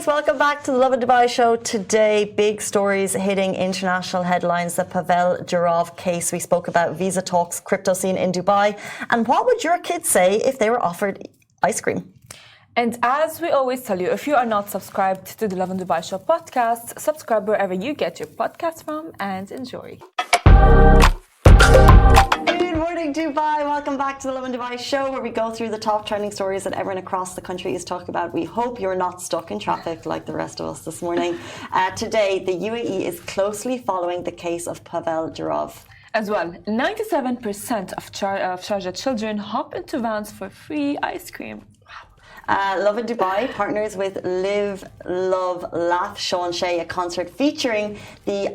guys, welcome back to the Lovin Dubai show. Today, big stories hitting international headlines. The Pavel Durov case. We spoke about visa talks, crypto scene in Dubai, and what would your kids say if they were offered ice cream? And as we always tell you, if you are not subscribed to the Lovin Dubai show podcast, subscribe wherever you get your podcast from and enjoy. Good morning, Dubai. Welcome back to the Lovin Dubai show, where we go through the top trending stories that everyone across the country is talking about. We hope you're not stuck in traffic like the rest of us this morning. Today, the UAE is closely following the case of Pavel Durov. As well, 97% of Sharjah children hop into vans for free ice cream. Lovin Dubai partners with Live, Love, Laugh Shaan, a concert featuring the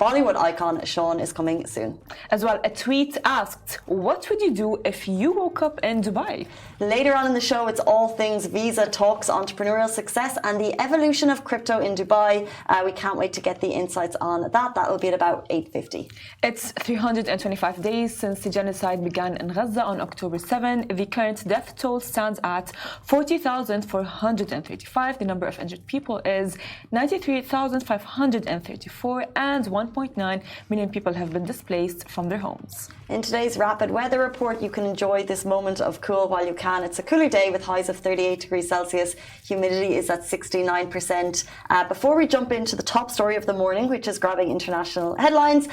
Bollywood icon. Shaan is coming soon. As well, a tweet asked, what would you do if you woke up in Dubai? Later on in the show, it's all things visa talks, entrepreneurial success, and the evolution of crypto in Dubai. We can't wait to get the insights on that. That will be at about 8:50. It's 325 days since the genocide began in Gaza on October 7. The current death toll stands at 40,435. The number of injured people is 93,534, and 1.9 million people have been displaced from their homes. In today's rapid weather report, you can enjoy this moment of cool while you can. It's a cooler day with highs of 38 degrees Celsius. Humidity is at 69%. Before we jump into the top story of the morning, which is grabbing international headlines,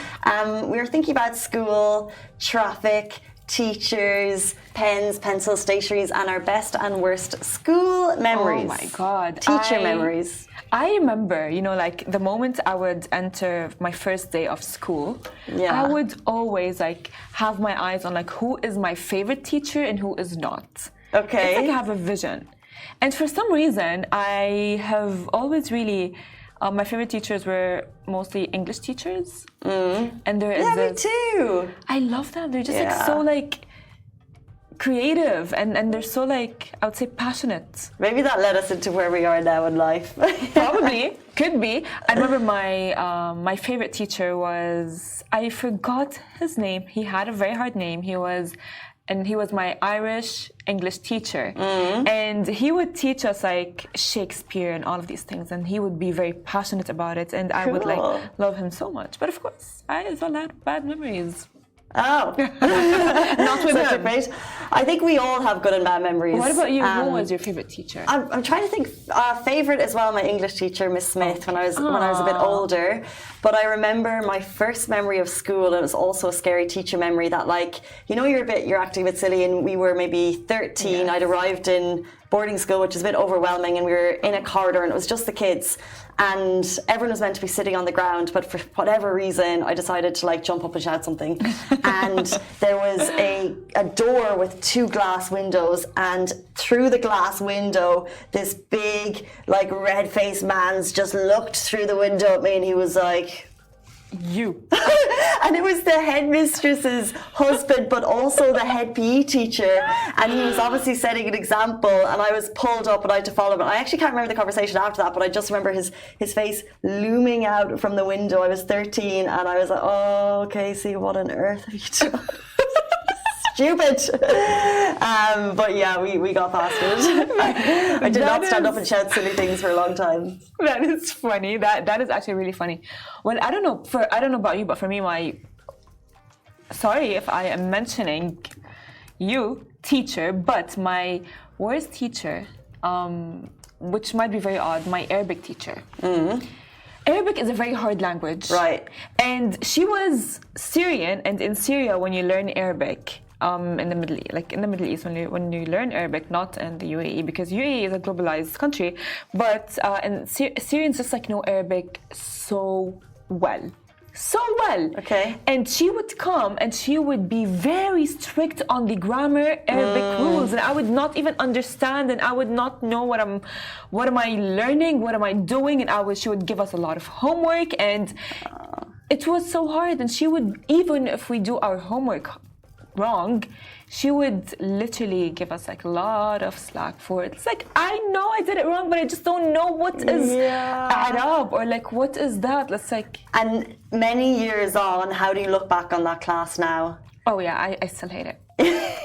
we are thinking about school, traffic, teachers, pens, pencils, stationeries, and our best and worst school memories. Oh my God. Teacher memories. I remember, like the moment I would enter my first day of school, I would always have my eyes on who is my favorite teacher and who is not. Okay. It's I have a vision. And for some reason, I have always really, my favorite teachers were mostly English teachers. And there is me too. I love them. They're just so creative and they're so I would say passionate. Maybe that led us into where we are now in life. Probably. Could be. I remember my favorite teacher was, I forgot his name. He had a very hard name. He was my Irish English teacher. And he would teach us Shakespeare and all of these things, and he would be very passionate about it, and I would love him so much. But of course, I have a lot of bad memories. Oh. Not with him. Great. I think we all have good and bad memories. What about you? Who was your favorite teacher? I'm trying to think. Favorite as well, my English teacher, Miss Smith, when I was a bit older. But I remember my first memory of school, and it was also a scary teacher memory that you're acting a bit silly, and we were maybe 13. Yes. I'd arrived in boarding school, which is a bit overwhelming, and we were in a corridor and it was just the kids, and everyone was meant to be sitting on the ground, but for whatever reason I decided to jump up and shout something. And there was a door with two glass windows, and through the glass window this big red-faced man's just looked through the window at me, and he was like, you. And it was the headmistress's husband, but also the head PE teacher, and he was obviously setting an example, and I was pulled up and I had to follow him. I actually can't remember the conversation after that, but I just remember his face looming out from the window. I was 13 and I was like, oh, Casey, what on earth have you done? Stupid. But yeah, we got past it. I did not stand up and shout silly things for a long time. That is funny. That is actually really funny. Well, I don't know about you, but for me, sorry if I am mentioning you, teacher, but my worst teacher, which might be very odd, my Arabic teacher. Arabic is a very hard language. Right. And she was Syrian, and in Syria, when you learn Arabic, in the Middle East, when you learn Arabic, not in the UAE, because UAE is a globalized country, but and Syrians just know Arabic so well. Okay. And she would come and she would be very strict on the grammar Arabic rules, and I would not even understand, and I would not know what am I learning, what am I doing, and she would give us a lot of homework, and it was so hard. And she would, even if we do our homework wrong, she would literally give us a lot of slack for it. It's I know I did it wrong, but I just don't know what is Arab, or what is that? And many years on, how do you look back on that class now? Oh yeah, I still hate it.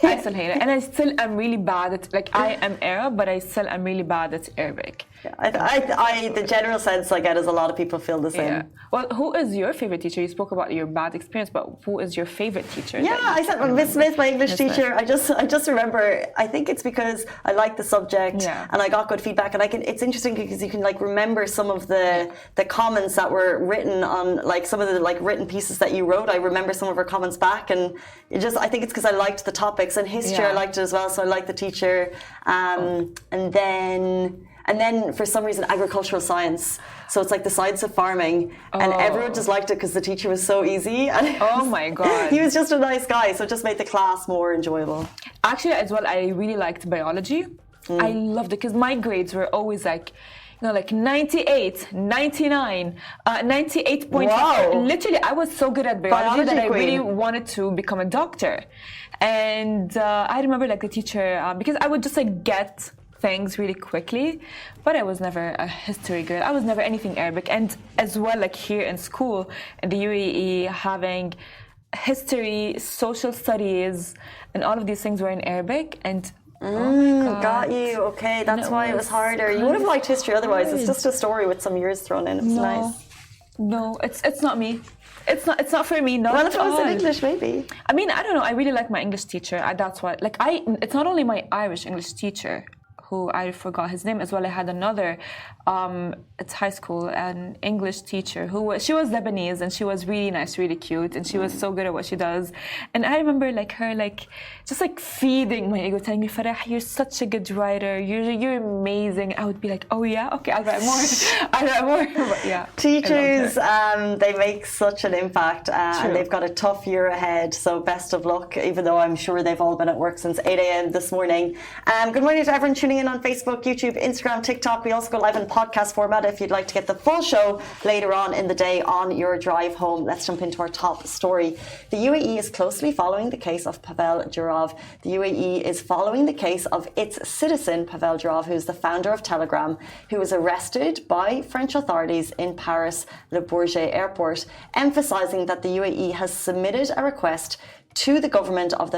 I still hate it. And I still am really bad at, like, I am Arab, but I still am really bad at Arabic. Yeah, the general sense I get is a lot of people feel the same. Yeah. Well, who is your favorite teacher? You spoke about your bad experience, but who is your favorite teacher? Yeah, I said Miss Smith, my English teacher. I just remember. I think it's because I like the subject and I got good feedback, and it's interesting because you can like remember some of the comments that were written on like some of the like written pieces that you wrote. I remember some of her comments back, and I think it's because I liked the topics, and history I liked it as well, so I liked the teacher. And then for some reason, agricultural science. So it's like the science of farming. And everyone just liked it because the teacher was so easy. And oh my God. He was just a nice guy. So it just made the class more enjoyable. Actually, as well, I really liked biology. I loved it because my grades were always like, you know, like 98, 99, 98.5. Wow. Literally, I was so good at biology that I really wanted to become a doctor. And I remember like the teacher, because I would just like get things really quickly, but I was never a history girl. I was never anything Arabic. And as well, like here in school in the UAE, having history, social studies, and all of these things were in Arabic. And oh my God. Got you. Okay, that's why it was harder. You would have liked history otherwise. It's just a story with some years thrown in. It's nice. No, it's not me. It's not for me. Not well, if it was in English, maybe. I mean, I don't know. I really like my English teacher. That's why. Like, it's not only my Irish English teacher, who I forgot his name as well. I had another, at high school, an English teacher she was Lebanese, and she was really nice, really cute, and she was so good at what she does. And I remember like her, like just like feeding my ego, telling me, Farah, you're such a good writer. You're amazing. I would be like, oh yeah, okay, I'll write more. I'll write more. But yeah, teachers, they make such an impact, and they've got a tough year ahead. So best of luck. Even though I'm sure they've all been at work since 8 a.m. this morning. Good morning to everyone tuning in on Facebook, YouTube, Instagram, TikTok. We also go live in podcast format if you'd like to get the full show later on in the day on your drive home. Let's jump into our top story. The UAE is closely following the case of Pavel Durov. The UAE is following the case of its citizen, Pavel Durov, who's the founder of Telegram, who was arrested by French authorities in Paris Le Bourget airport, emphasizing that the UAE has submitted a request to the government of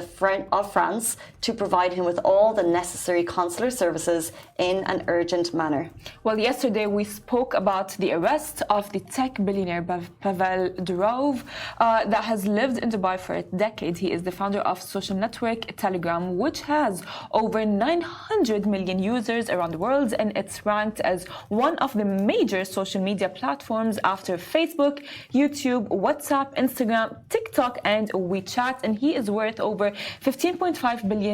France to provide him with all the necessary consular services in an urgent manner. Well, yesterday we spoke about the arrest of the tech billionaire Pavel Durov that has lived in Dubai for a decade. He is the founder of social network Telegram, which has over 900 million users around the world, and it's ranked as one of the major social media platforms after Facebook, YouTube, WhatsApp, Instagram, TikTok, and WeChat. And he is worth over $15.5 billion.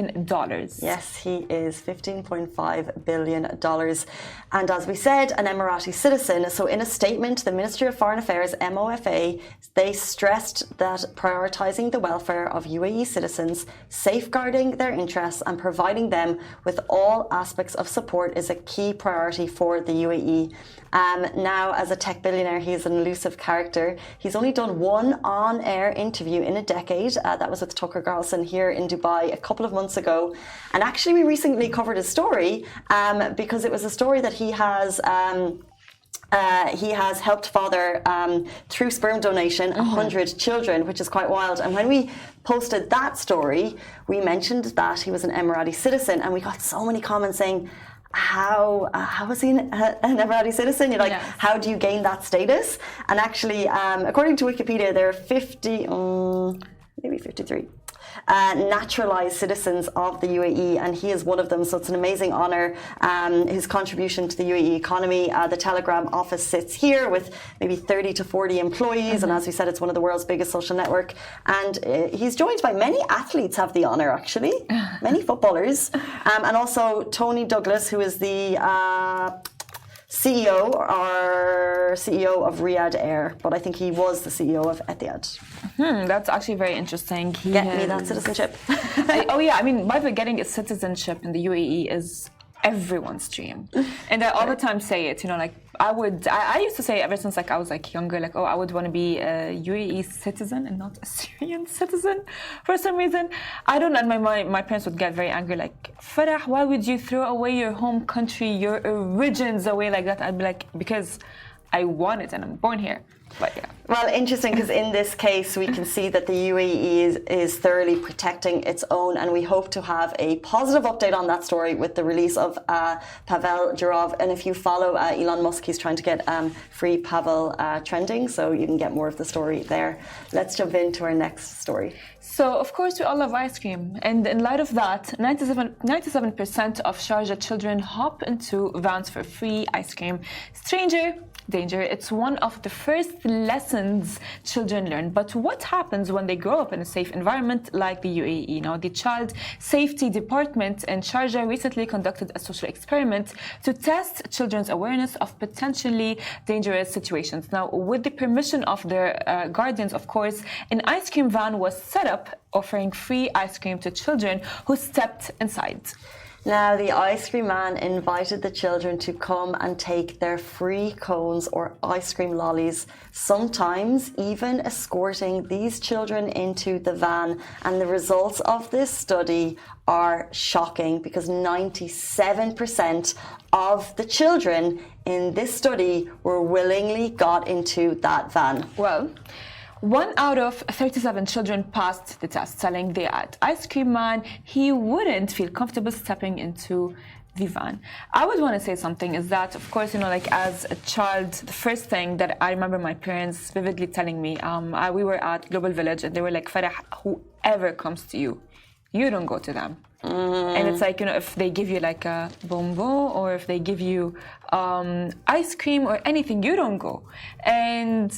Yes, he is $15.5 billion. And as we said, an Emirati citizen. So in a statement, the Ministry of Foreign Affairs, MOFA, they stressed that prioritizing the welfare of UAE citizens, safeguarding their interests and providing them with all aspects of support is a key priority for the UAE. Now, as a tech billionaire, he is an elusive character. He's only done one on-air interview in a decade. That was with Tucker Carlson here in Dubai a couple of months ago. And actually, we recently covered his story because it was a story that he has helped father through sperm donation 100 children, which is quite wild. And when we posted that story, we mentioned that he was an Emirati citizen, and we got so many comments saying, how is he an Emirati citizen? You're like, how do you gain that status? And actually, according to Wikipedia, there are maybe 53 naturalized citizens of the UAE, and he is one of them. So it's an amazing honour. His contribution to the UAE economy. The Telegram office sits here with maybe 30 to 40 employees, and as we said, it's one of the world's biggest social network. And he's joined by many athletes have the honour, actually, many footballers, and also Tony Douglas, who is the CEO of Riyadh Air, but I think he was the CEO of Etihad. That's actually very interesting. Get me that citizenship. Oh yeah, I mean, by the way, getting a citizenship in the UAE is everyone's dream, and I all the time say it. You know, like I used to say ever since like I was like younger, like, oh, I would want to be a UAE citizen and not a Syrian citizen for some reason. I don't know. And my parents would get very angry, like, Farah, why would you throw away your home country, your origins away like that? I'd be like, because I want it and I'm born here. But yeah. Well, interesting, because in this case, we can see that the UAE is thoroughly protecting its own, and we hope to have a positive update on that story with the release of Pavel Durov. And if you follow Elon Musk, he's trying to get free Pavel trending, so you can get more of the story there. Let's jump into our next story. So, of course, we all love ice cream. And in light of that, 97% of Sharjah children hop into vans for free ice cream. Stranger danger. It's one of the first lessons children learn. But what happens when they grow up in a safe environment like the UAE? Now, the Child Safety Department in Sharjah recently conducted a social experiment to test children's awareness of potentially dangerous situations. Now, with the permission of their guardians, of course, an ice cream van was set up offering free ice cream to children who stepped inside. Now, the ice cream man invited the children to come and take their free cones or ice cream lollies, sometimes even escorting these children into the van. And the results of this study are shocking, because 97% of the children in this study were willingly got into that van. Well, 1 out of 37 children passed the test, telling the ice cream man he wouldn't feel comfortable stepping into the van. I would want to say something is that, of course, like as a child, the first thing that I remember my parents vividly telling me, we were at Global Village and they were like, Farah, whoever comes to you, you don't go to them. And it's like, if they give you like a bonbon or if they give you ice cream or anything, you don't go. And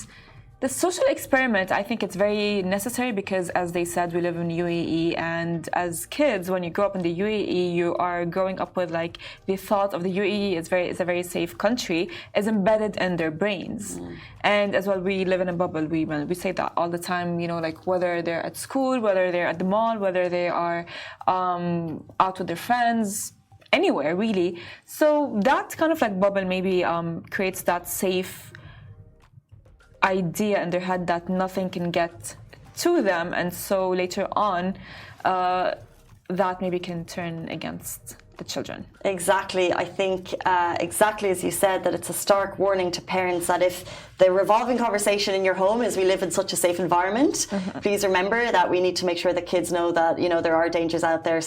the social experiment, I think it's very necessary because, as they said, we live in UAE, and as kids, when you grow up in the UAE, you are growing up with like the thought of the UAE is a very safe country is embedded in their brains. And as well, we live in a bubble. We say that all the time, like whether they're at school, whether they're at the mall, whether they are out with their friends, anywhere really. So that kind of like bubble maybe creates that safe idea in their head that nothing can get to them, and so later on that maybe can turn against the children. Exactly. I think exactly as you said, that it's a stark warning to parents that if the revolving conversation in your home is we live in such a safe environment, please remember that we need to make sure that kids know that there are dangers out there.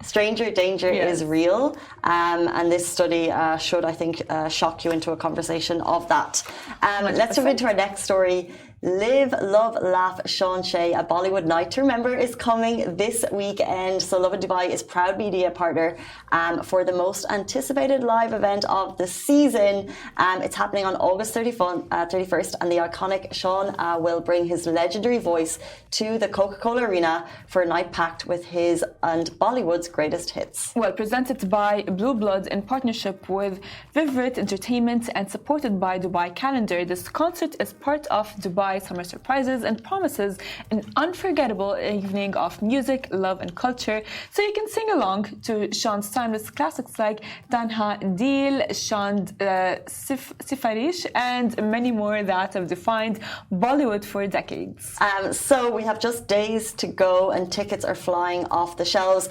Stranger danger is real, and this study should, I think, shock you into a conversation of that. Let's jump into our next story. Live, Love, Laugh, Shaan, a Bollywood night to remember is coming this weekend. So Lovin Dubai is proud media partner for the most anticipated live event of the season. It's happening on August 31st, and the iconic Shaan will bring his legendary voice to the Coca-Cola Arena for a night packed with his and Bollywood's greatest hits. Well, presented by Blue Blood in partnership with Vivid Entertainment and supported by Dubai Calendar, this concert is part of Dubai Summer Surprises and promises an unforgettable evening of music, love and culture. So you can sing along to Shaan's timeless classics like Tanha Dil, Shand Sifarish and many more that have defined Bollywood for decades. So we have just days to go and tickets are flying off the shelves.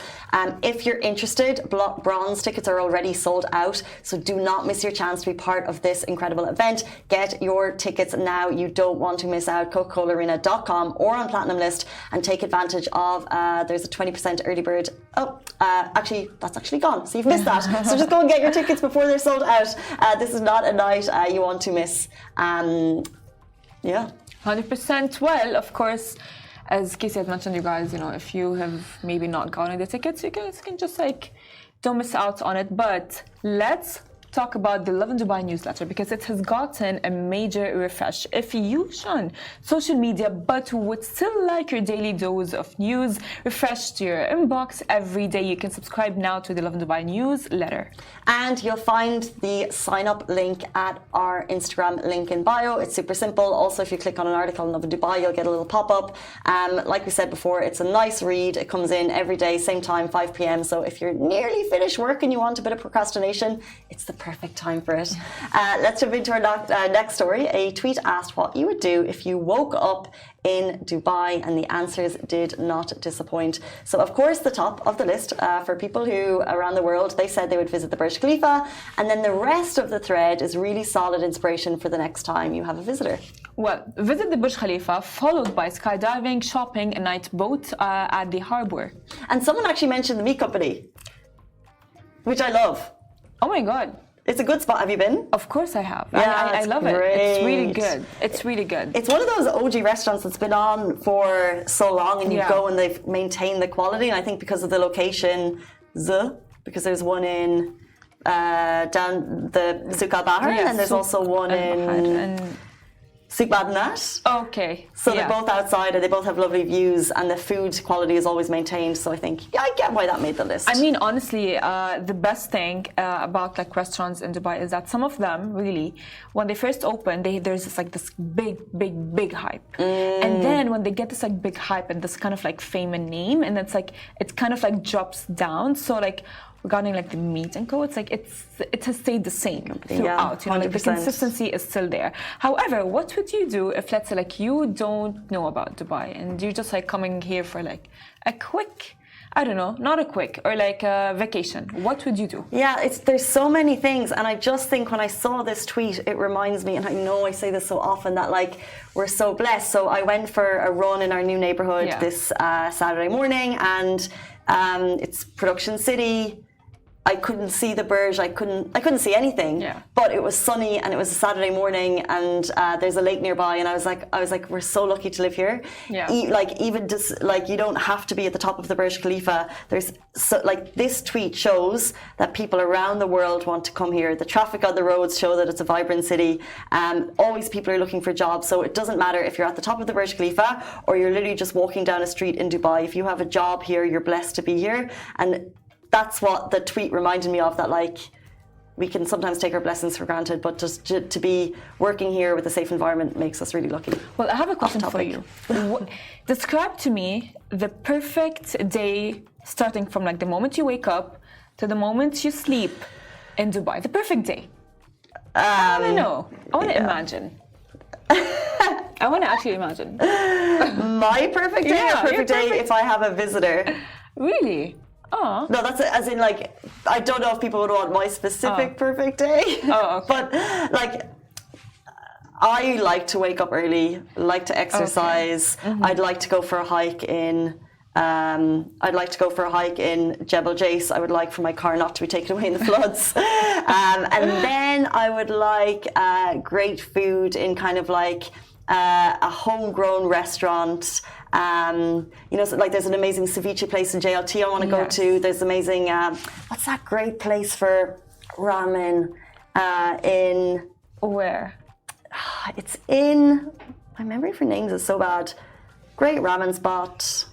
If you're interested, bronze tickets are already sold out, so do not miss your chance to be part of this incredible event. Get your tickets now. You don't want to miss out. Coca-ColaArena.com or on Platinum List, and take advantage of there's a 20% early bird. Actually that's actually gone, so you've missed that. So just go and get your tickets before they're sold out. This is not a night you want to miss. 100%. Well, of course, as Casey had mentioned, you guys, if you have maybe not gotten the tickets, you guys can just don't miss out on it. But let's talk about the Lovin Dubai newsletter, because it has gotten a major refresh. If you shun social media but would still like your daily dose of news refreshed to your inbox every day, you can subscribe now to the Lovin Dubai newsletter. And you'll find the sign up link at our Instagram link in bio. It's super simple. Also, if you click on an article in Lovin Dubai, you'll get a little pop-up. Like we said before, it's a nice read. It comes in every day, same time, 5 p.m. So if you're nearly finished work and you want a bit of procrastination, it's the perfect time for it. Let's jump into our next story. A tweet asked what you would do if you woke up in Dubai, and the answers did not disappoint. So, of course, the top of the list for people who around the world, they said they would visit the Burj Khalifa, and then the rest of the thread is really solid inspiration for the next time you have a visitor. Well, visit the Burj Khalifa, followed by skydiving, shopping, a night boat at the harbour. And someone actually mentioned the meat company, which I love. Oh my God. It's a good spot. Have you been? Of course I have. Yeah, I love great. it. It's really good. It's really good. It's one of those OG restaurants that's been on for so long, and you go and they've maintained the quality. And I think because of the location, because there's one in down the Souk Al Bahr, and there's also one in Souk Madinat. Okay. So they're both outside, and they both have lovely views, and the food quality is always maintained. So I think, I get why that made the list. I mean, honestly, the best thing about like restaurants in Dubai is that some of them really, when they first open, there's this big hype, and then when they get this like big hype and this kind of like fame and name, and it's like it kind of like drops down. So like, regarding like the meat and co, it's like it has stayed the same throughout. You know, like the consistency is still there. However, what would you do if, let's say, like you don't know about Dubai and you're just like coming here for like a quick, I don't know, not a quick, or like a vacation? What would you do? Yeah, there's so many things, and I just think when I saw this tweet, it reminds me, and I know I say this so often, that like we're so blessed. So I went for a run in our new neighborhood this Saturday morning, and it's production city. I couldn't see the Burj. I couldn't see anything. Yeah. But it was sunny, and it was a Saturday morning, and there's a lake nearby, and I was like, we're so lucky to live here. Yeah. Even just like you don't have to be at the top of the Burj Khalifa. There's like this tweet shows that people around the world want to come here. The traffic on the roads show that it's a vibrant city. Always people are looking for jobs, so it doesn't matter if you're at the top of the Burj Khalifa or you're literally just walking down a street in Dubai. If you have a job here, you're blessed to be here, and that's what the tweet reminded me of, that like we can sometimes take our blessings for granted, but just to be working here with a safe environment makes us really lucky. Well, I have a question for you. Describe to me the perfect day, starting from like the moment you wake up to the moment you sleep in Dubai. The perfect day. I want to know. I want to imagine. I want to actually imagine. My perfect day or perfect day if I have a visitor? Really? Oh. No, that's as in like, I don't know if people would want my specific perfect day. Oh, okay. But like, I like to wake up early, like to exercise. Okay. I'd like to go for a hike in Jebel Jais. I would like for my car not to be taken away in the floods. And then I would like great food in kind of like a homegrown restaurant. You know, so like there's an amazing ceviche place in JLT I want to go to. There's amazing, what's that great place for ramen in... Where? It's in... My memory for names is so bad. Great ramen spot.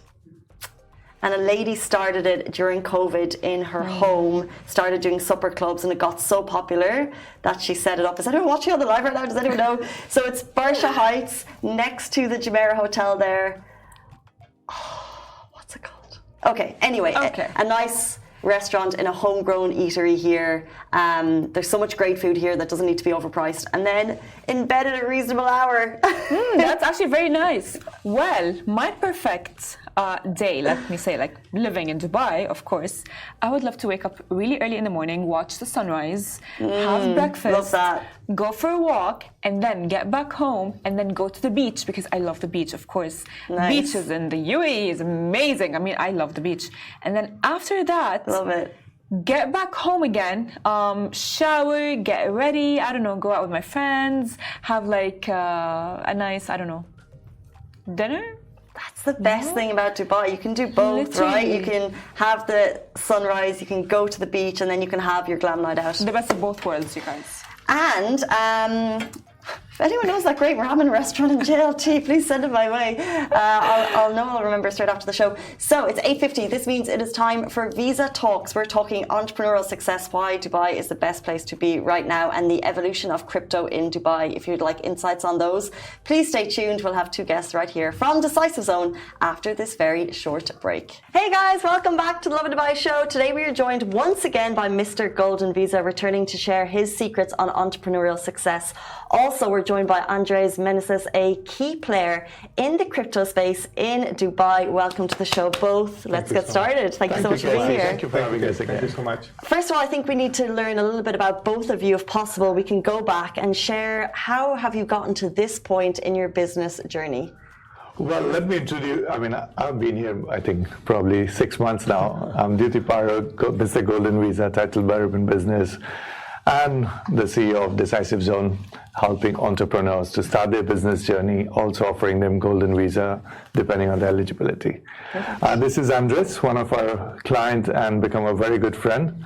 And a lady started it during COVID in her home, started doing supper clubs, and it got so popular that she set it up. Is anyone watching on the live right now? Does anyone know? So it's Barsha Heights, next to the Jumeirah Hotel there. What's it called? Okay, anyway, a nice restaurant in a homegrown eatery here. There's so much great food here that doesn't need to be overpriced. And then in bed at a reasonable hour. That's actually very nice. Well, my perfect day, let me say, like living in Dubai, of course, I would love to wake up really early in the morning, watch the sunrise, have breakfast, love that. Go for a walk, and then get back home and then go to the beach, because I love the beach, of course. Nice. Beaches in the UAE is amazing. I mean, I love the beach. And then after that, love it. Get back home again, shower, get ready, I don't know, go out with my friends, have like a nice, I don't know, dinner? That's the best thing about Dubai. You can do both, Literally. right? You can have the sunrise, you can go to the beach, and then you can have your glam night out. The best of both worlds, you guys. And If anyone knows that great ramen restaurant in JLT, please send it my way. I'll remember straight after the show. So it's 8:50. This means it is time for Visa Talks. We're talking entrepreneurial success, why Dubai is the best place to be right now, and the evolution of crypto in Dubai. If you'd like insights on those, please stay tuned. We'll have two guests right here from Decisive Zone after this very short break. Hey guys, welcome back to the Lovin Dubai show. Today we are joined once again by Mr. Golden Visa, returning to share his secrets on entrepreneurial success. Also, we're joined by Andres Meneses, a key player in the crypto space in Dubai. Welcome to the show, both. Let's get started. Thank you so much for being here. Thank you for having us. Thank you so much. First of all, I think we need to learn a little bit about both of you, if possible. We can go back and share, how have you gotten to this point in your business journey? Well, let me introduce, I've been here, I think, probably 6 months now. I'm Duty Paro, Mr. Golden Visa, titled by Urban Business, and the CEO of Decisive Zone, helping entrepreneurs to start their business journey, also offering them Golden Visa, depending on their eligibility. This is Andres, one of our clients, and become a very good friend,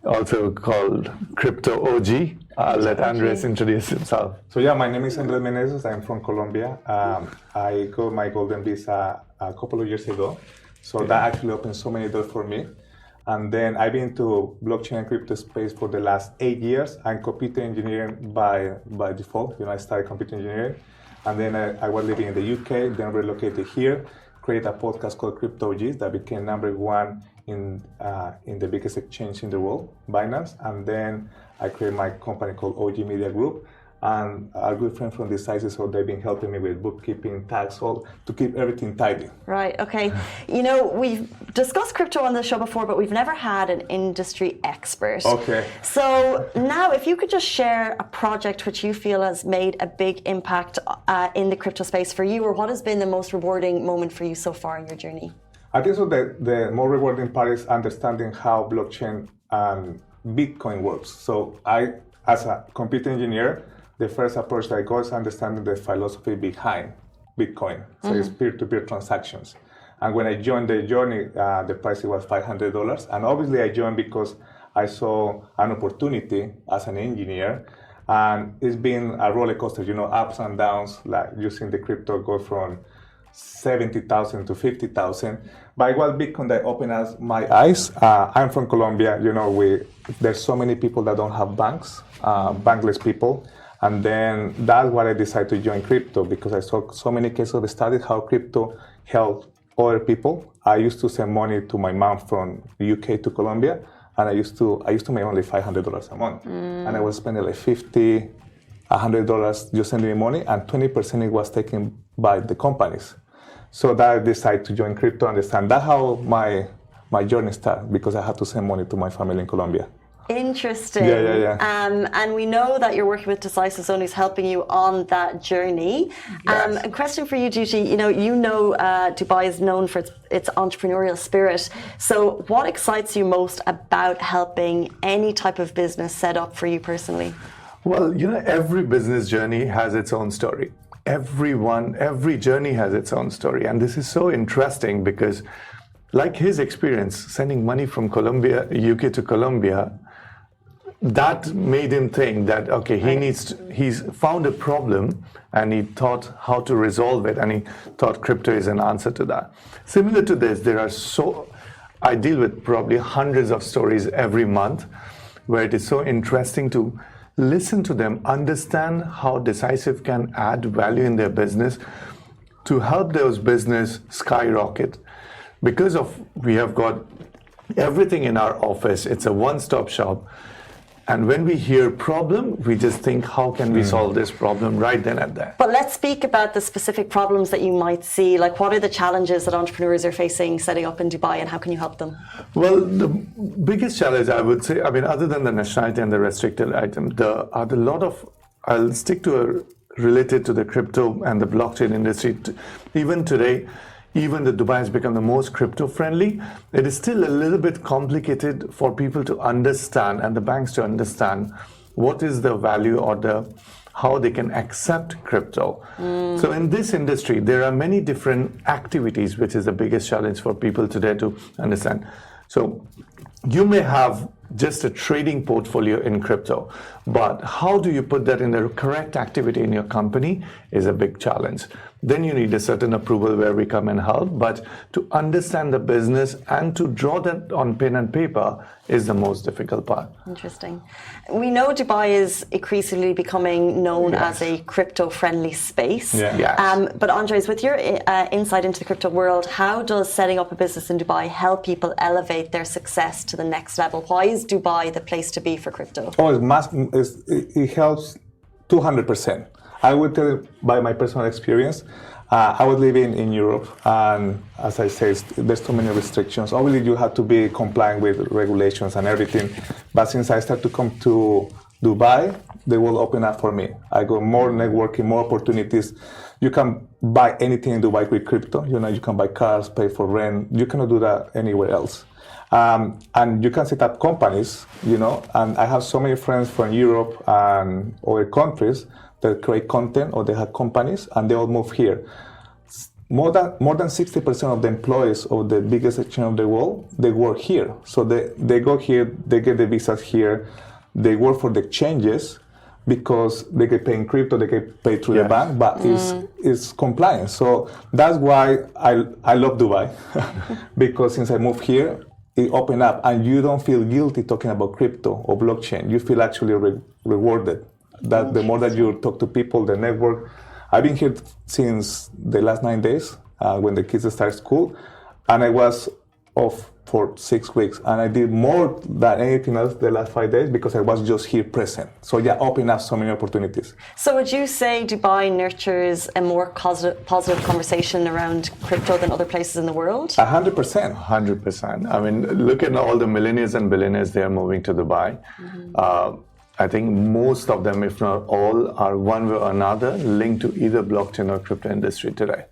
also called Crypto OG. I'll let Andres introduce himself. So yeah, my name is Andres Meneses. I'm from Colombia. I got my Golden Visa a couple of years ago. So that actually opened so many doors for me. And then I've been to blockchain and crypto space for the last 8 years. I'm computer engineering by default. I started computer engineering. And then I was living in the UK, then relocated here, created a podcast called Crypto OGs that became #1 in the biggest exchange in the world, Binance. And then I created my company called OG Media Group. And our good friend from Decisive, so they've been helping me with bookkeeping, tax, all to keep everything tidy. Right, okay. We've discussed crypto on the show before, but we've never had an industry expert. Okay. So now, if you could just share a project which you feel has made a big impact in the crypto space for you, or what has been the most rewarding moment for you so far in your journey? I think so the more rewarding part is understanding how blockchain and Bitcoin works. So I, as a computer engineer, the first approach that I got is understanding the philosophy behind Bitcoin. So it's peer-to-peer transactions. And when I joined the journey, the price was $500. And obviously I joined because I saw an opportunity as an engineer. And it's been a roller coaster, ups and downs, like using the crypto go from 70,000 to 50,000. But it was Bitcoin that opened my eyes. I'm from Colombia. There's so many people that don't have banks, bankless people. And then that's why I decided to join crypto, because I saw so many cases of studies how crypto helped other people. I used to send money to my mom from the UK to Colombia, and I used to make only $500 a month. And I was spending like $50, $100 just sending money, and 20% it was taken by the companies. So that I decided to join crypto, understand that's how my journey started, because I had to send money to my family in Colombia. Interesting. Yeah. And we know that you're working with Decisive Zone, who's helping you on that journey. Yes. A question for you, Duty. Dubai is known for its entrepreneurial spirit. So what excites you most about helping any type of business set up for you personally? Well, every business journey has its own story. Every journey has its own story. And this is so interesting because, like his experience, sending money from UK to Colombia, that made him think that, okay, he's found a problem and he thought how to resolve it, and he thought crypto is an answer to that. Similar to this, I deal with probably hundreds of stories every month where it is so interesting to listen to them, understand how Decisive can add value in their business to help those business skyrocket. Because we have got everything in our office, it's a one-stop shop. And when we hear problem, we just think, how can we solve this problem right then and there? But let's speak about the specific problems that you might see. Like, what are the challenges that entrepreneurs are facing setting up in Dubai, and how can you help them? Well, the biggest challenge, I would say, other than the nationality and the restricted item, I'll stick to related to the crypto and the blockchain industry. Even today, even though Dubai has become the most crypto-friendly, it is still a little bit complicated for people to understand and the banks to understand what is the value or how they can accept crypto. So in this industry, there are many different activities, which is the biggest challenge for people today to understand. So you may have just a trading portfolio in crypto. But how do you put that in the correct activity in your company is a big challenge. Then you need a certain approval where we come and help. But to understand the business and to draw that on pen and paper is the most difficult part. Interesting. We know Dubai is increasingly becoming known as a crypto-friendly space. Yeah. Yes. But Andres, with your insight into the crypto world, how does setting up a business in Dubai help people elevate their success to the next level? Why is Dubai the place to be for crypto? It helps 200%. I would tell you by my personal experience. I was living in Europe, and as I said, there's too many restrictions. Obviously, you have to be compliant with regulations and everything. But since I started to come to Dubai, they will open up for me. I got more networking, more opportunities. You can buy anything in Dubai with crypto. You can buy cars, pay for rent. You cannot do that anywhere else. And you can set up companies, and I have so many friends from Europe and other countries that create content, or they have companies, and they all move here. More than 60% of the employees of the biggest exchange of the world, they work here. So they go here, they get the visas here, they work for the exchanges because they get paid in crypto, they get paid through the bank, but it's compliance. So that's why I love Dubai, because since I moved here, it opened up, and you don't feel guilty talking about crypto or blockchain. You feel actually rewarded. That the more that you talk to people, the network. I've been here since the last 9 days when the kids start school, and I was off for 6 weeks, and I did more than anything else the last 5 days because I was just here present. So open up so many opportunities. So would you say Dubai nurtures a more positive conversation around crypto than other places in the world? 100%. 100%. I mean, look at all the millionaires and billionaires, they are moving to Dubai. I think most of them, if not all, are one way or another linked to either blockchain or crypto industry today.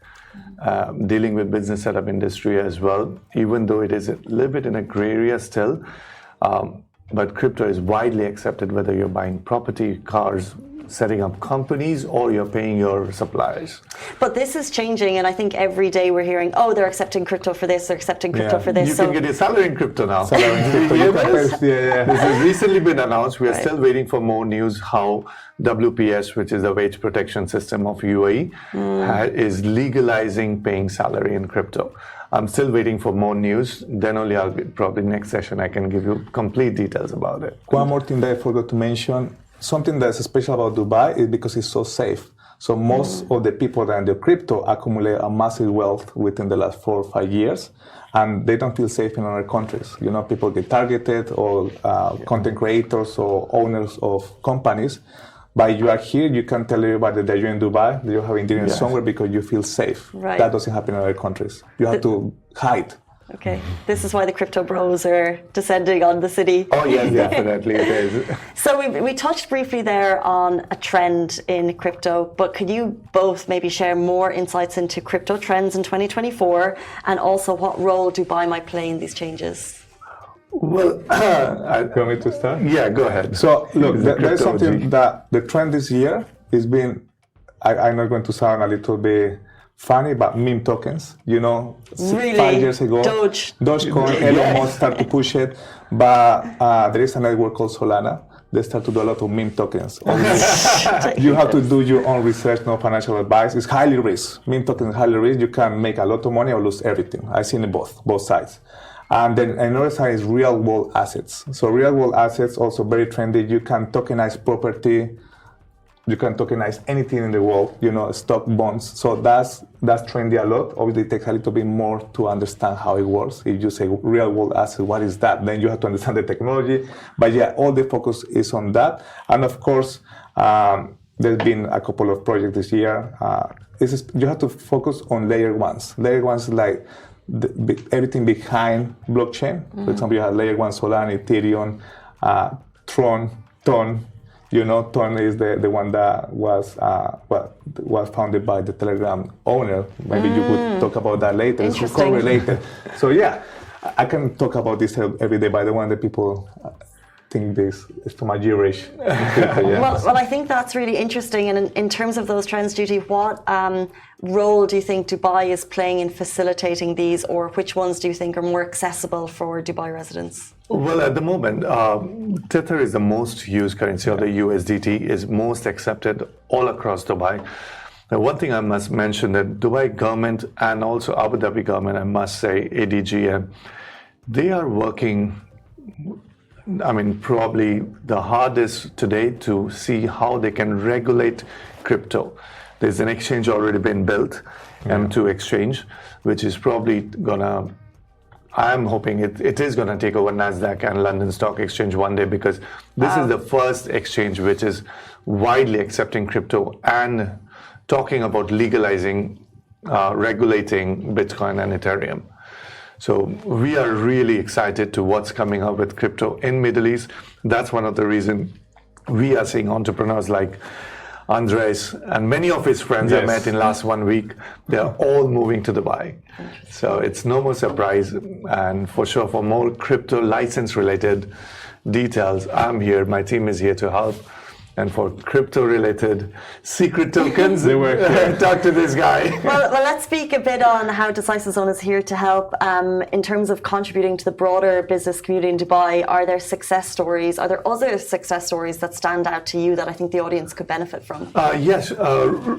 Dealing with business setup industry as well, even though it is a little bit in a gray area still, but crypto is widely accepted whether you're buying property, cars, setting up companies, or you're paying your suppliers. But this is changing, and I think every day we're hearing, they're accepting crypto for this, they're accepting crypto for this. You can get your salary in crypto now. This has recently been announced. We are still waiting for more news how WPS, which is the wage protection system of UAE, is legalizing paying salary in crypto. I'm still waiting for more news. Then only probably next session I can give you complete details about it. One more thing that I forgot to mention. Something that's special about Dubai is because it's so safe. So most of the people that are in the crypto accumulate a massive wealth within the last 4 or 5 years, and they don't feel safe in other countries. People get targeted, or content creators or owners of companies. But you are here, you can tell everybody that you're in Dubai, that you're having dinner somewhere because you feel safe. Right. That doesn't happen in other countries. You have to hide. Okay, this is why the crypto bros are descending on the city. Oh yes, definitely it is. So we touched briefly there on a trend in crypto, but could you both maybe share more insights into crypto trends in 2024, and also what role Dubai might play in these changes? Well, you want me to start? Yeah, go ahead. So look, there's something that the trend this year has been, I'm not going to sound a little bit funny, but meme tokens, Really? 5 years ago, Dogecoin, Elon Musk started to push it, but there is a network called Solana. They start to do a lot of meme tokens. You have to do your own research, no financial advice. It's highly risk. Meme tokens is highly risk. You can make a lot of money or lose everything. I've seen it both sides. And then another side is real world assets. So real world assets also very trendy. You can tokenize property. You can tokenize anything in the world, stock, bonds. So that's trendy a lot. Obviously, it takes a little bit more to understand how it works. If you say real world asset, what is that? Then you have to understand the technology. But all the focus is on that. And of course, there's been a couple of projects this year. You have to focus on layer ones. Layer ones is like everything behind blockchain. For example, you have layer one Solana, Ethereum, Tron. Ton is the one that was founded by the Telegram owner. Maybe you could talk about that later. It's correlated. So I can talk about this every day, but I don't want the people think this is too much gibberish. Well, I think that's really interesting. And in terms of those trends, Judy, what role do you think Dubai is playing in facilitating these, or which ones do you think are more accessible for Dubai residents? Well, at the moment, Tether is the most used currency, or the USDT is most accepted all across Dubai. Now, one thing I must mention that Dubai government and also Abu Dhabi government, I must say, ADGM, they are working, probably the hardest today to see how they can regulate crypto. There's an exchange already been built, M2 exchange, which is probably gonna, I'm hoping it is gonna take over NASDAQ and London Stock Exchange one day, because this is the first exchange which is widely accepting crypto and talking about legalizing, regulating Bitcoin and Ethereum. So we are really excited to what's coming up with crypto in Middle East. That's one of the reasons we are seeing entrepreneurs like Andres and many of his friends I met in last 1 week. They are all moving to Dubai. So it's no more surprise. And for sure, for more crypto license related details, I'm here. My team is here to help. And for crypto-related secret tokens, talk to this guy. Well, let's speak a bit on how Decisive Zone is here to help in terms of contributing to the broader business community in Dubai. Are there success stories? Are there other success stories that stand out to you that I think the audience could benefit from? Yes.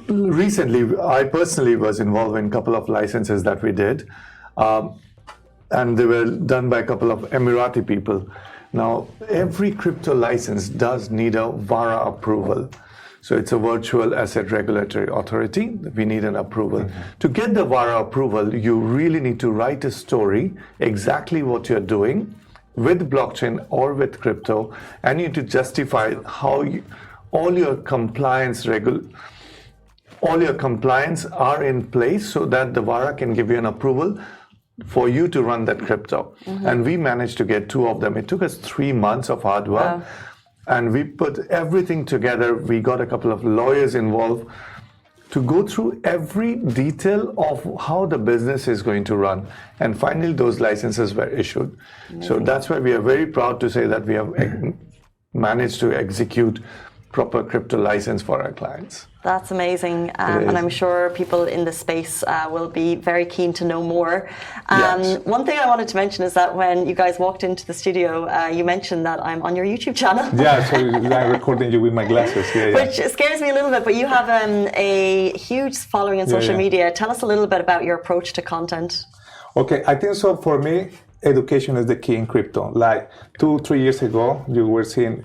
Recently, I personally was involved in a couple of licenses that we did. And they were done by a couple of Emirati people. Now, every crypto license does need a VARA approval. So it's a Virtual Asset Regulatory Authority. We need an approval. To get the VARA approval, you really need to write a story, exactly what you're doing with blockchain or with crypto, and you need to justify how all your compliance are in place so that the VARA can give you an approval for you to run that crypto. And we managed to get 2 of them. It took us 3 months of hard work. Wow. And we put everything together. We got a couple of lawyers involved to go through every detail of how the business is going to run. And finally, those licenses were issued. So that's why we are very proud to say that we have managed to execute proper crypto license for our clients. That's amazing. And I'm sure people in the space will be very keen to know more. One thing I wanted to mention is that when you guys walked into the studio, you mentioned that I'm on your YouTube channel. Yeah, so I'm recording you with my glasses. Which scares me a little bit, but you have a huge following on social media. Tell us a little bit about your approach to content. Okay, I think so for me, education is the key in crypto. Like 2-3 years ago, you were seeing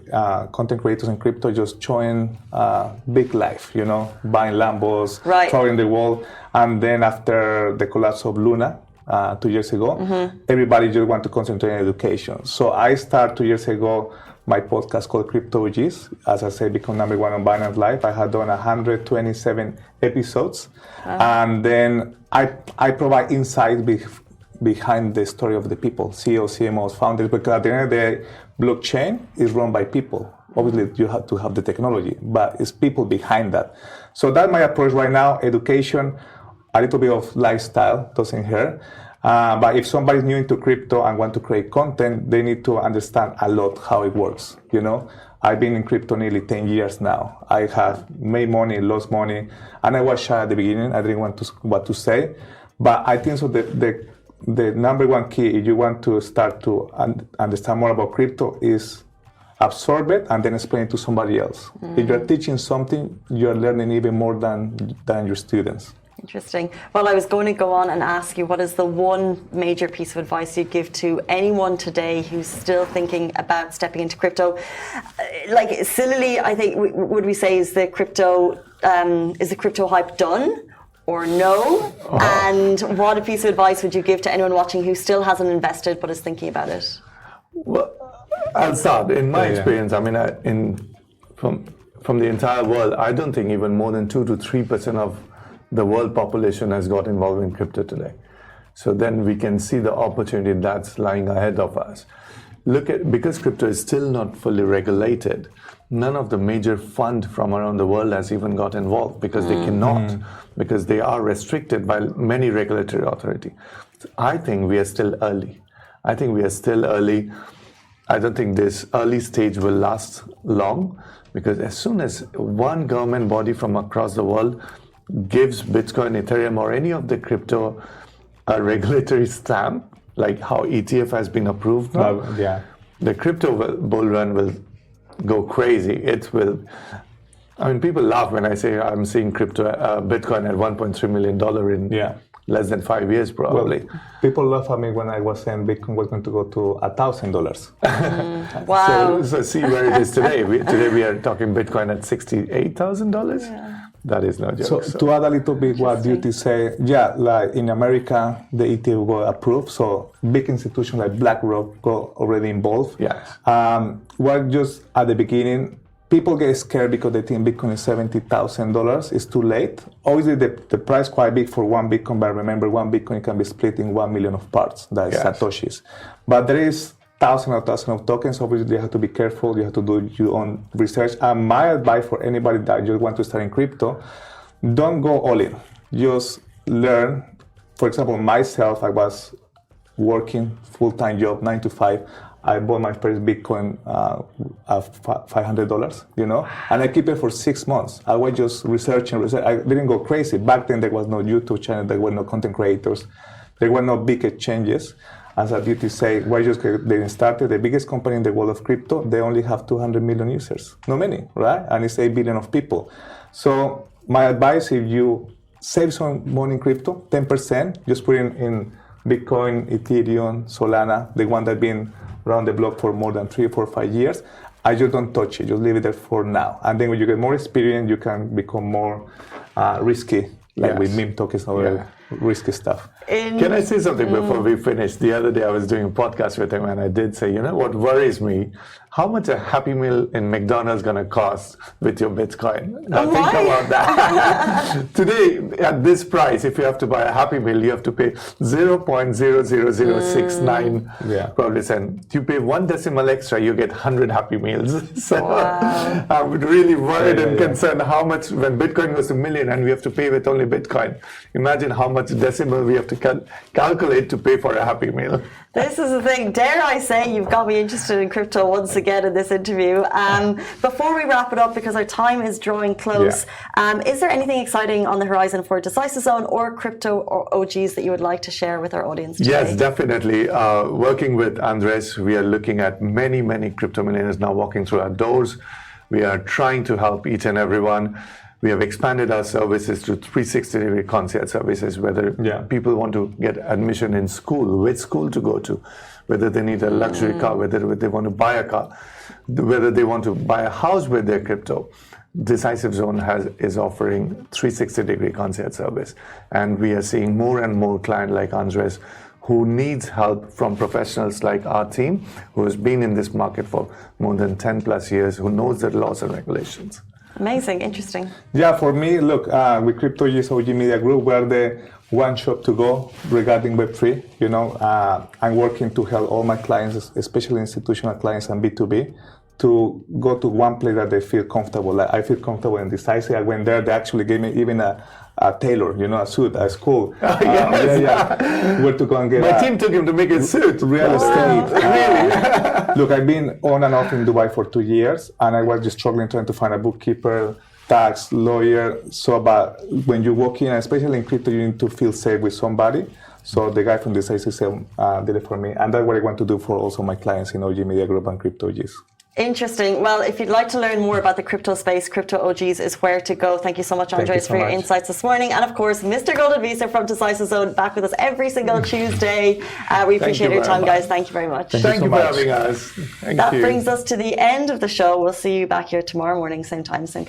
content creators in crypto just showing big life, buying Lambos, traveling the world. And then after the collapse of Luna 2 years ago, everybody just want to concentrate on education. So I started 2 years ago my podcast called Crypto OGs. As I said, become #1 on Binance Live. I had done 127 episodes. And then I provide insight behind the story of the people, CEOs, CMOs, founders, because at the end of the day, blockchain is run by people. Obviously, you have to have the technology, but it's people behind that. So that's my approach right now, education, a little bit of lifestyle, doesn't hurt. But if somebody's new into crypto and want to create content, they need to understand a lot how it works, I've been in crypto nearly 10 years now. I have made money, lost money, and I was shy at the beginning. I didn't want what to say. But I think so the #1 key, if you want to start to understand more about crypto, is absorb it and then explain it to somebody else. If you're teaching something, you're learning even more than your students. Interesting. Well, I was going to go on and ask you, what is the one major piece of advice you'd give to anyone today who's still thinking about stepping into crypto? Like, sillily, I think, would we say, is the crypto hype done? Or no? And what a piece of advice would you give to anyone watching who still hasn't invested but is thinking about it? Well, I'll start. In my experience, from the entire world, I don't think even more than 2 to 3% of the world population has got involved in crypto today. So then we can see the opportunity that's lying ahead of us. Because crypto is still not fully regulated, none of the major fund from around the world has even got involved because they cannot, because they are restricted by many regulatory authorities. I think we are still early. I don't think this early stage will last long, because as soon as one government body from across the world gives Bitcoin, Ethereum, or any of the crypto a regulatory stamp, like how ETF has been approved now, the crypto bull run will go crazy. It will. I mean, people laugh when I say I'm seeing Bitcoin at $1.3 million in less than 5 years, probably. Well, people laugh at me when I was saying Bitcoin was going to go to $1,000. Wow. So see where it is today. Today we are talking Bitcoin at $68,000. Yeah. That is no joke. So to add a little bit what Duty say, like in America, the ETF got approved. So big institutions like BlackRock got already involved. Yes. We're just at the beginning. People get scared because they think Bitcoin is $70,000. It's too late. Obviously, the price is quite big for one Bitcoin, but remember, one Bitcoin can be split in 1 million of parts. That is Satoshis. But there is thousands of tokens. Obviously, you have to be careful. You have to do your own research. And my advice for anybody that just want to start in crypto, don't go all in. Just learn. For example, myself, I was working full-time job, 9 to 5. I bought my first Bitcoin at $500, and I keep it for 6 months. I was just researching. I didn't go crazy. Back then, there was no YouTube channel. There were no content creators. There were no big exchanges. As a Duty say, we're just getting started. The biggest company in the world of crypto, they only have 200 million users. Not many, right? And it's 8 billion of people. So my advice, if you save some money in crypto, 10%, just put in Bitcoin, Ethereum, Solana, the one that been around the block for more than 3, 4, 5 years. I just don't touch it. Just leave it there for now. And then when you get more experience, you can become more risky, like with meme tokens or risky stuff. Can I say something before we finish? The other day I was doing a podcast with him, and I did say, what worries me? How much a Happy Meal in McDonald's going to cost with your Bitcoin? Now think about that. Today, at this price, if you have to buy a Happy Meal, you have to pay 0.00069 probably cent. You pay 1 decimal extra, you get 100 Happy Meals. So I'm really worried and concerned how much, when Bitcoin goes to million and we have to pay with only Bitcoin, imagine how much decimal we have to calculate to pay for a Happy Meal. This is the thing. Dare I say, you've got me interested in crypto once again in this interview. Before we wrap it up, because our time is drawing close, is there anything exciting on the horizon for Decisive Zone or crypto or OGs that you would like to share with our audience today? Yes, definitely. Working with Andres, we are looking at many, many crypto millionaires now walking through our doors. We are trying to help each and everyone. We have expanded our services to 360-degree concierge services, whether people want to get admission in school, which school to go to, whether they need a luxury car, whether they want to buy a car, whether they want to buy a house with their crypto. Decisive Zone is offering 360-degree concierge service. And we are seeing more and more clients like Andres who needs help from professionals like our team, who has been in this market for more than 10 plus years, who knows the laws and regulations. Amazing, interesting. Yeah, for me, look, with CryptoG's OG Media Group, we're the one shop to go regarding Web3. I'm working to help all my clients, especially institutional clients and B2B, to go to one place that they feel comfortable. Like I feel comfortable in Decisive. I went there, they actually gave me even a tailor, a suit, a school. Where to go and get my team took him to make a suit. Real estate. Really? Look, I've been on and off in Dubai for 2 years, and I was just struggling trying to find a bookkeeper, tax, lawyer. So, but when you walk in, especially in crypto, you need to feel safe with somebody. So the guy from Decisive did it for me, and that's what I want to do for also my clients in OG Media Group and CryptoGs. Interesting. Well, if you'd like to learn more about the crypto space, Crypto OGs is where to go. Thank you so much, Andres, for your insights this morning. And of course, Mr. Golden Visa from Decisive Zone back with us every single Tuesday. We appreciate your time, guys. Thank you very much. Thank you for having us. That brings us to the end of the show. We'll see you back here tomorrow morning, same time, same place.